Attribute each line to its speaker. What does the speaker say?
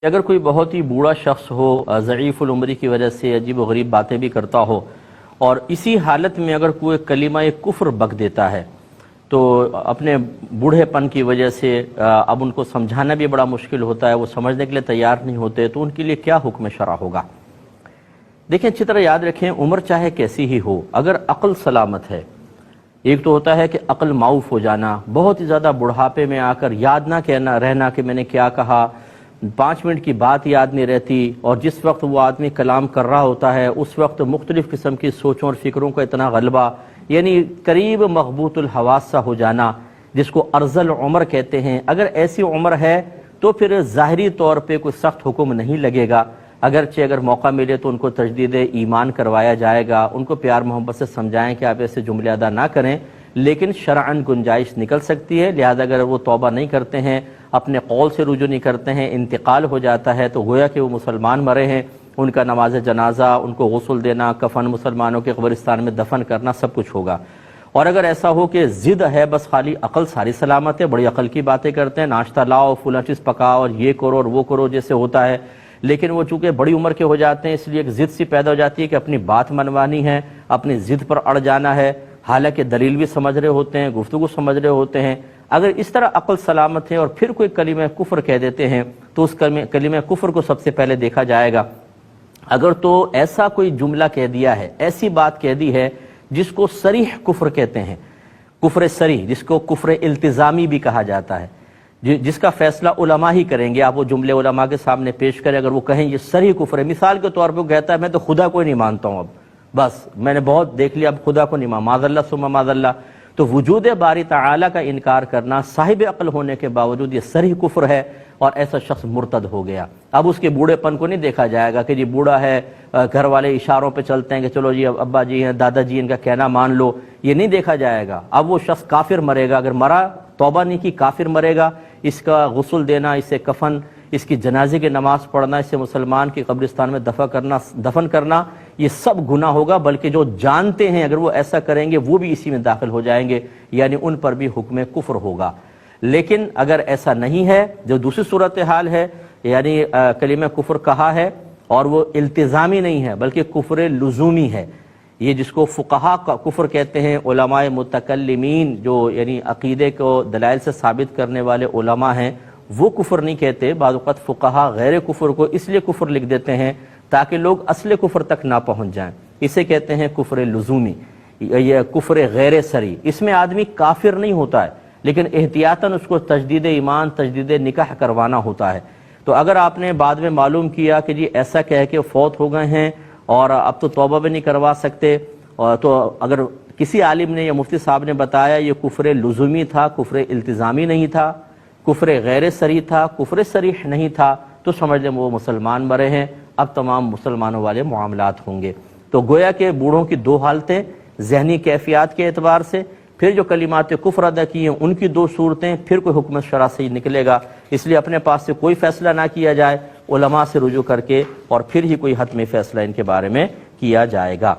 Speaker 1: اگر کوئی بہت ہی بوڑھا شخص ہو، ضعیف العمری کی وجہ سے عجیب و غریب باتیں بھی کرتا ہو، اور اسی حالت میں اگر کوئی کلمہ کفر بک دیتا ہے تو اپنے بوڑھے پن کی وجہ سے اب ان کو سمجھانا بھی بڑا مشکل ہوتا ہے، وہ سمجھنے کے لیے تیار نہیں ہوتے، تو ان کے لیے کیا حکم شرع ہوگا؟ دیکھیں، اچھی طرح یاد رکھیں، عمر چاہے کیسی ہی ہو، اگر عقل سلامت ہے، ایک تو ہوتا ہے کہ عقل معاف ہو جانا، بہت ہی زیادہ بڑھاپے میں آ کر یاد نہ رہنا کہ میں نے کیا کہا، 5 منٹ کی بات یاد نہیں رہتی، اور جس وقت وہ آدمی کلام کر رہا ہوتا ہے اس وقت مختلف قسم کی سوچوں اور فکروں کا اتنا غلبہ، یعنی قریب مغبوط الحواس سا ہو جانا، جس کو ارذل عمر کہتے ہیں۔ اگر ایسی عمر ہے تو پھر ظاہری طور پہ کوئی سخت حکم نہیں لگے گا، اگرچہ اگر موقع ملے تو ان کو تجدید ایمان کروایا جائے گا، ان کو پیار محبت سے سمجھائیں کہ آپ ایسے جملے ادا نہ کریں، لیکن شرعاً گنجائش نکل سکتی ہے۔ لہذا اگر وہ توبہ نہیں کرتے ہیں، اپنے قول سے رجوع نہیں کرتے ہیں، انتقال ہو جاتا ہے، تو گویا کہ وہ مسلمان مرے ہیں، ان کا نماز جنازہ، ان کو غسل دینا، کفن مسلمانوں کے قبرستان میں دفن کرنا، سب کچھ ہوگا۔ اور اگر ایسا ہو کہ ضد ہے، بس خالی عقل ساری سلامت ہے، بڑی عقل کی باتیں کرتے ہیں، ناشتہ لاؤ، فلاں چیز پکاؤ اور یہ کرو اور وہ کرو جیسے ہوتا ہے، لیکن وہ چونکہ بڑی عمر کے ہو جاتے ہیں، اس لیے ایک ضد سی پیدا ہو جاتی ہے کہ اپنی بات منوانی ہے، اپنی ضد پر اڑ جانا ہے، حالانکہ دلیل بھی سمجھ رہے ہوتے ہیں، گفتگو سمجھ رہے ہوتے ہیں۔ اگر اس طرح عقل سلامت ہے اور پھر کوئی کلمہ کفر کہہ دیتے ہیں تو اس کلمہ کفر کو سب سے پہلے دیکھا جائے گا۔ اگر تو ایسا کوئی جملہ کہہ دیا ہے، ایسی بات کہہ دی ہے جس کو صریح کفر کہتے ہیں، کفر صریح، جس کو کفر التزامی بھی کہا جاتا ہے، جس کا فیصلہ علماء ہی کریں گے، آپ وہ جملے علماء کے سامنے پیش کریں، اگر وہ کہیں یہ صریح کفر ہے، مثال کے طور پہ وہ کہتا ہے میں تو خدا کو نہیں مانتا ہوں، اب بس میں نے بہت دیکھ لیا، اب خدا کو نہیں مانتا، معاذ اللہ ثم معاذ اللہ، تو وجود باری تعالیٰ کا انکار کرنا صاحب عقل ہونے کے باوجود یہ صریح کفر ہے، اور ایسا شخص مرتد ہو گیا۔ اب اس کے بوڑھے پن کو نہیں دیکھا جائے گا کہ جی بوڑھا ہے، گھر والے اشاروں پہ چلتے ہیں کہ چلو جی ابا جی ہیں، دادا جی ان کا کہنا مان لو، یہ نہیں دیکھا جائے گا۔ اب وہ شخص کافر مرے گا، اگر مرا توبہ نہیں کی کافر مرے گا، اس کا غسل دینا، اسے کفن، اس کی جنازے کی نماز پڑھنا، اسے مسلمان کی قبرستان میں دفن کرنا، یہ سب گناہ ہوگا، بلکہ جو جانتے ہیں اگر وہ ایسا کریں گے وہ بھی اسی میں داخل ہو جائیں گے، یعنی ان پر بھی حکم کفر ہوگا۔ لیکن اگر ایسا نہیں ہے، جو دوسری صورتحال ہے، یعنی کلمہ کفر کہا ہے اور وہ التزامی نہیں ہے بلکہ کفر لزومی ہے، یہ جس کو فقہا کا کفر کہتے ہیں، علماء متکلمین جو یعنی عقیدے کو دلائل سے ثابت کرنے والے علماء ہیں، وہ کفر نہیں کہتے، بعض اوقات فقہا غیر کفر کو اس لیے کفر لکھ دیتے ہیں تاکہ لوگ اصل کفر تک نہ پہنچ جائیں، اسے کہتے ہیں کفر لزومی یا کفر غیر صریح۔ اس میں آدمی کافر نہیں ہوتا ہے، لیکن احتیاطاً اس کو تجدید ایمان، تجدید نکاح کروانا ہوتا ہے۔ تو اگر آپ نے بعد میں معلوم کیا کہ جی ایسا کہہ کے فوت ہو گئے ہیں اور اب تو توبہ بھی نہیں کروا سکتے، تو اگر کسی عالم نے یا مفتی صاحب نے بتایا یہ کفر لزومی تھا، کفر التزامی نہیں تھا، کفر غیر صریح تھا، کفر صریح نہیں تھا، تو سمجھ لیں وہ مسلمان مرے ہیں، اب تمام مسلمانوں والے معاملات ہوں گے۔ تو گویا کہ بوڑھوں کی 2 حالتیں، ذہنی کیفیات کے اعتبار سے، پھر جو کلمات کفر ادا کی ہیں ان کی 2 صورتیں، پھر کوئی حکم شرع سے ہی نکلے گا۔ اس لیے اپنے پاس سے کوئی فیصلہ نہ کیا جائے، علماء سے رجوع کر کے اور پھر ہی کوئی حتمی فیصلہ ان کے بارے میں کیا جائے گا۔